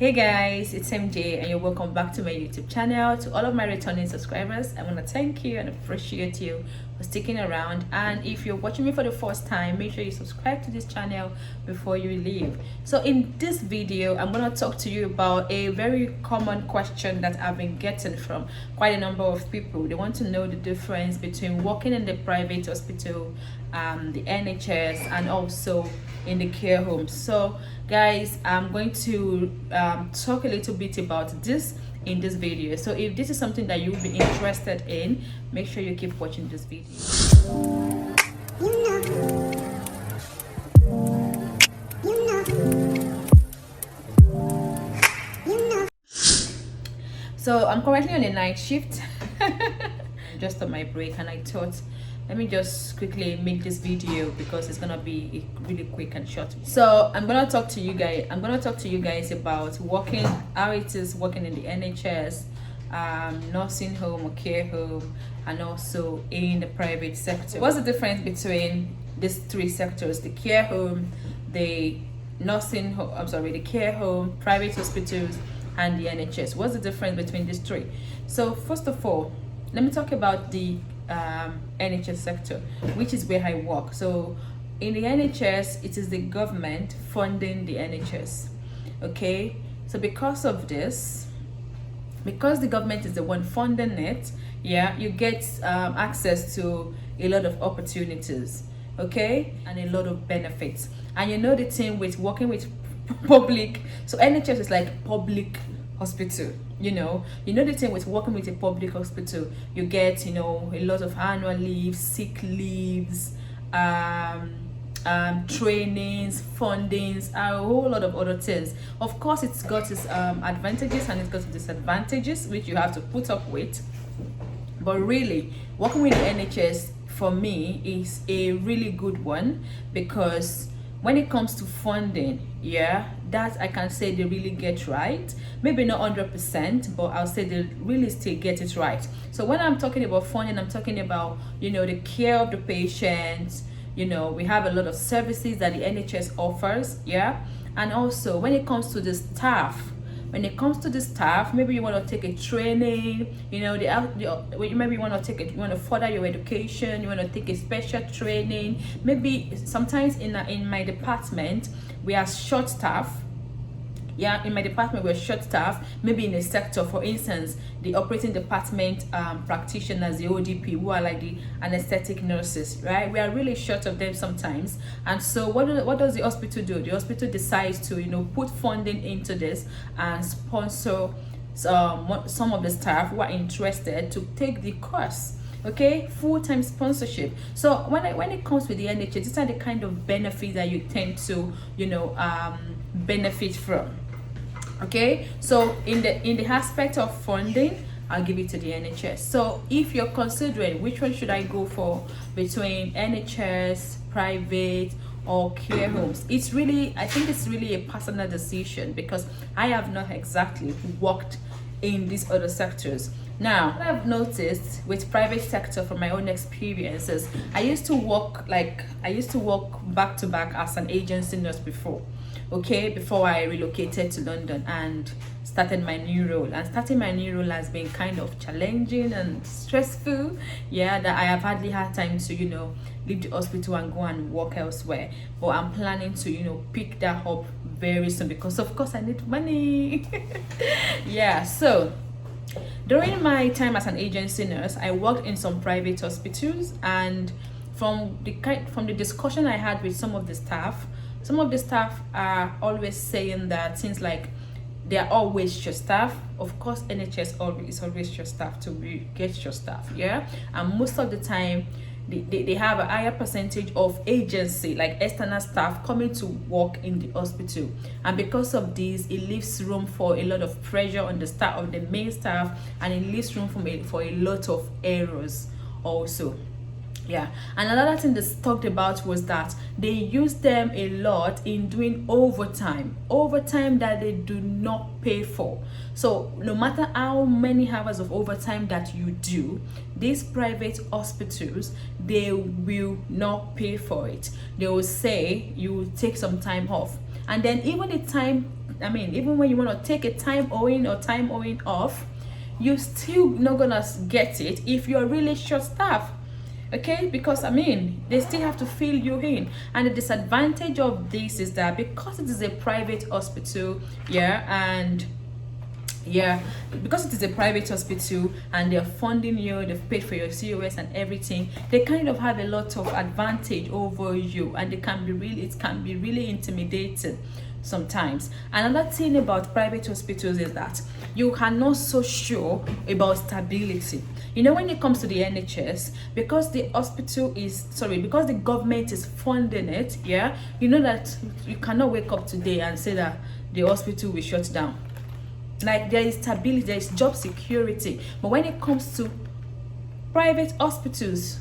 Hey guys, it's MJ and you're welcome back to my YouTube channel. To all of my returning subscribers, I want to thank you and appreciate you for sticking around. And if you're watching me for the first time, make sure you subscribe to this channel before you leave. So in this video, I'm going to talk to you about a very common question that I've been getting from quite a number of people. They want to know the difference between working in the private hospital, the NHS, and also in the care homes. So guys, I'm going to talk a little bit about this in this video. So if this is something that you'll be interested in, make sure you keep watching this video. So I'm currently on a night shift just on my break, and I thought let me just quickly make this video because it's gonna be really quick and short. So I'm gonna talk to you guys about working, how it is working in the NHS, nursing home or care home, and also in the private sector. What's the difference between these three sectors: the care home, the nursing home, the care home, private hospitals, and the NHS? What's the difference between these three? So first of all, let me talk about the NHS sector, which is where I work. So in the NHS, it is the government funding the NHS. Okay, so because of this, because the government is the one funding it, yeah, you get access to a lot of opportunities, okay, and a lot of benefits. And you know the thing with working with public, so NHS is like public hospital. You know the thing with working with a public hospital, you get a lot of annual leave, sick leaves, trainings, fundings, a whole lot of other things. Of course, it's got its advantages and it's got its disadvantages, which you have to put up with. But really, working with the NHS for me is a really good one, because when it comes to funding, yeah, that I can say they really get right. Maybe not 100%, but I'll say they really still get it right. So when I'm talking about funding, I'm talking about, the care of the patients. We have a lot of services that the NHS offers, yeah. And also when it comes to the staff, maybe you want to take a training, maybe you want to further your education, you want to take a special training. Maybe sometimes in my department we are short staff. Yeah, in my department we're short staff. Maybe in a sector, for instance, the operating department practitioners, the ODP, who are like the anesthetic nurses, right? We are really short of them sometimes. And so what does the hospital do? The hospital decides to put funding into this and sponsor some of the staff who are interested to take the course. Okay, full-time sponsorship. So when it comes with the NHS, these are the kind of benefits that you tend to benefit from. Okay, so in the aspect of funding, I'll give it to the NHS. So if you're considering which one should I go for between NHS, private, or care homes, I think it's really a personal decision, because I have not exactly worked in these other sectors. Now, what I've noticed with private sector from my own experiences, I used to work back to back as an agency nurse before. Okay, before I relocated to London and started my new role. And starting my new role has been kind of challenging and stressful. Yeah, that I have hardly had time to leave the hospital and go and work elsewhere. But I'm planning to pick that up very soon, because of course I need money. Yeah, so during my time as an agency nurse, I worked in some private hospitals, and from the discussion I had with some of the staff are always saying that things like they are always short staff. Of course, NHS is always short staff to get your staff, yeah. And most of the time, they have a higher percentage of agency, like external staff, coming to work in the hospital. And because of this, it leaves room for a lot of pressure on the staff, of the main staff, and it leaves room for a lot of errors also. Yeah, and another thing that's talked about was that they use them a lot in doing overtime that they do not pay for. So no matter how many hours of overtime that you do, these private hospitals, they will not pay for it. They will say you will take some time off, and then even the time I mean, even when you want to take a time owing or time owing off, you still not gonna get it if you're really short staffed. Okay, because I mean, they still have to fill you in. And the disadvantage of this is that because it is a private hospital, because it is a private hospital and they're funding you, they've paid for your COS and everything, they kind of have a lot of advantage over you, and it can be really intimidating sometimes. Another thing about private hospitals is that you are not so sure about stability. You know, when it comes to the NHS, because the government is funding it, you know that you cannot wake up today and say that the hospital will shut down. Like, there is stability, there is job security. But when it comes to private hospitals,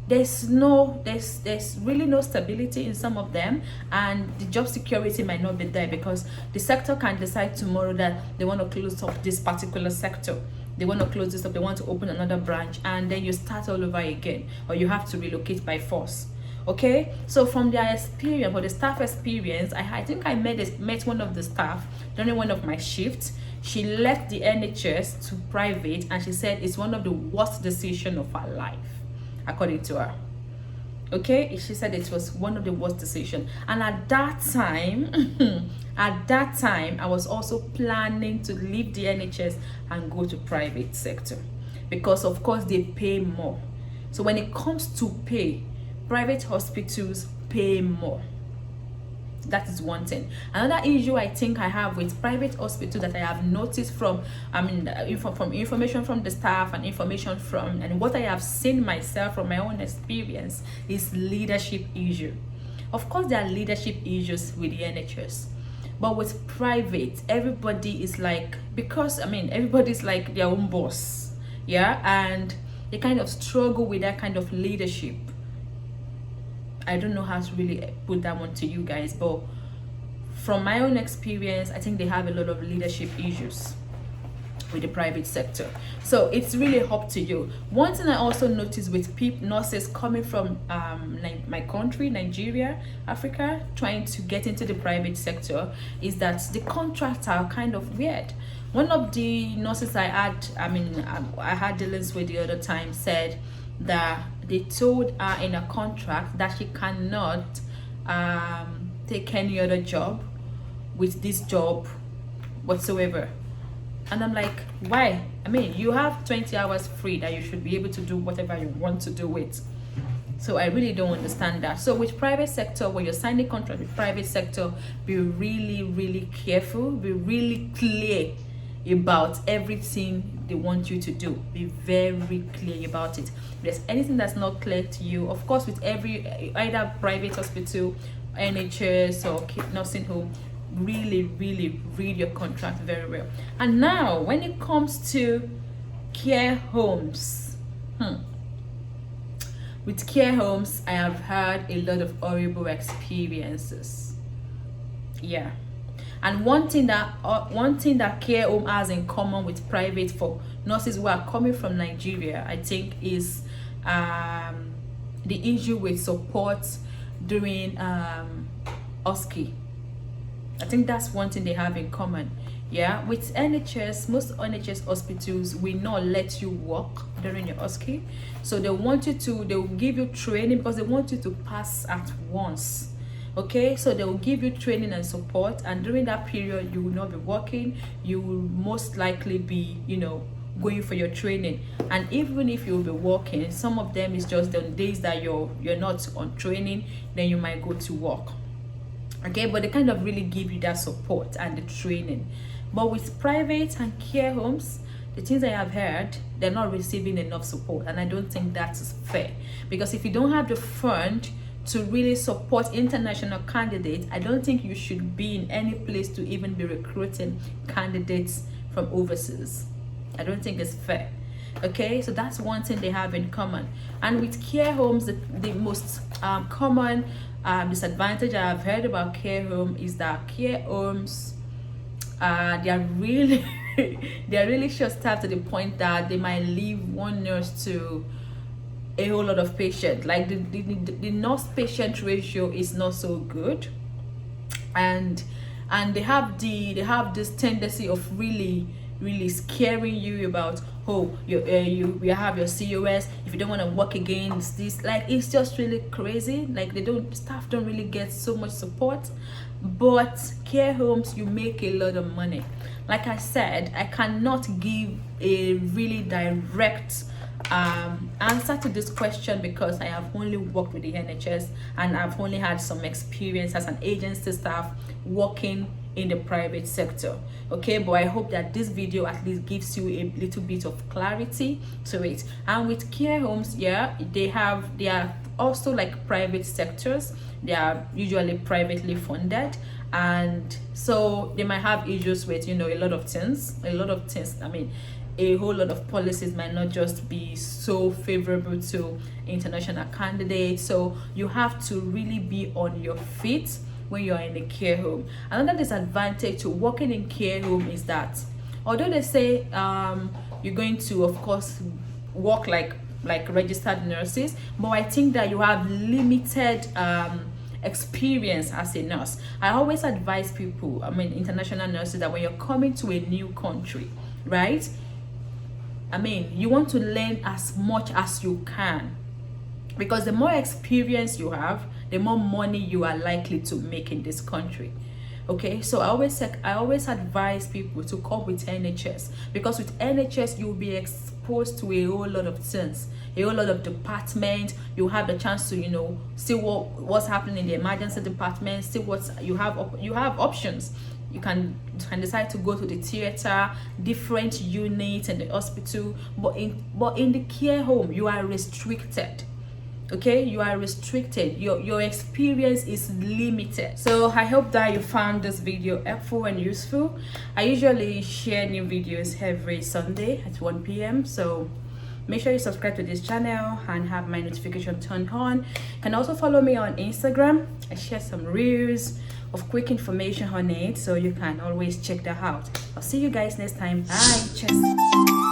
there's really no stability in some of them, and the job security might not be there, because the sector can decide tomorrow that they want to close up this particular sector. They want to close this up, they want to open another branch, and then you start all over again, or you have to relocate by force. Okay, so from their experience, or the staff experience, I think I met one of the staff during one of my shifts. She left the NHS to private, and she said it's one of the worst decisions of her life, according to her. Okay, she said it was one of the worst decisions. And at that time I was also planning to leave the NHS and go to private sector, because of course they pay more. So when it comes to pay, private hospitals pay more. That is one thing. Another issue I think I have with private hospital that I have noticed from information from the staff and information from, and what I have seen myself from my own experience, is leadership issue. Of course there are leadership issues with the NHS, but with private, everybody is like, because everybody's like their own boss, and they kind of struggle with that kind of leadership. I don't know how to really put that one to you guys, but from my own experience, I think they have a lot of leadership issues with the private sector. So it's really up to you. One thing I also noticed with nurses coming from my country, Nigeria, Africa, trying to get into the private sector, is that the contracts are kind of weird. One of the nurses I had dealings with the other time said that they told her in a contract that she cannot take any other job with this job whatsoever. And I'm like, why? You have 20 hours free that you should be able to do whatever you want to do with. So I really don't understand that. So with private sector, when you're signing contract with private sector, be really, really careful, be really clear about everything they want you to do. Be very clear about it. If there's anything that's not clear to you, of course, with either private hospital, NHS, or nursing home, really, really read your contract very well. And now when it comes to care homes, with care homes, I have had a lot of horrible experiences. And one thing that care home has in common with private, for nurses who are coming from Nigeria, I think, is the issue with support during OSCE. I think that's one thing they have in common. With NHS, most NHS hospitals will not let you work during your OSCE. So they will give you training, because they want you to pass at once. Okay, so they will give you training and support, and during that period you will not be working. You will most likely be going for your training. And even if you will be working, some of them is just the days that you're not on training, then you might go to work. Okay, but they kind of really give you that support and the training. But with private and care homes, the things I have heard, they're not receiving enough support, and I don't think that is fair. Because if you don't have the fund to really support international candidates, I don't think you should be in any place to even be recruiting candidates from overseas. I don't think it's fair. Okay, so that's one thing they have in common. And with care homes, the most common disadvantage I've heard about care home is that care homes, they are really they're really short-staffed to the point that they might leave one nurse to a whole lot of patients. Like the nurse patient ratio is not so good, and and they have this tendency of really scaring you about, oh, you have your COS, if you don't want to work again, it's this, like, it's just really crazy. Like, staff don't really get so much support. But care homes, you make a lot of money. Like I said, I cannot give a really direct answer to this question because I have only worked with the NHS and I've only had some experience as an agency staff working in the private sector. Okay, but I hope that this video at least gives you a little bit of clarity to it. And with care homes, yeah, they are also like private sectors. They are usually privately funded, and so they might have issues with, you know, a lot of things. I mean, a whole lot of policies might not just be so favorable to international candidates, so you have to really be on your feet when you're in the care home. Another disadvantage to working in care home is that although they say you're going to, of course, work like registered nurses, but I think that you have limited experience as a nurse. I always advise people, I mean international nurses, that when you're coming to a new country, right, I mean, you want to learn as much as you can, because the more experience you have, the more money you are likely to make in this country. Okay, so I always advise people to come with NHS, because with NHS you'll be exposed to a whole lot of things, a whole lot of departments. You have the chance to, you know, see what's happening in the emergency department, see what you have options. You can decide to go to the theater, different units in the hospital, but in the care home you are restricted. Okay, you are restricted. Your experience is limited. So I hope that you found this video helpful and useful. I usually share new videos every Sunday at 1 p.m. so make sure you subscribe to this channel and have my notification turned on. You can also follow me on Instagram. I share some reels of quick information on it, so you can always check that out. I'll see you guys next time. Bye. Cheers.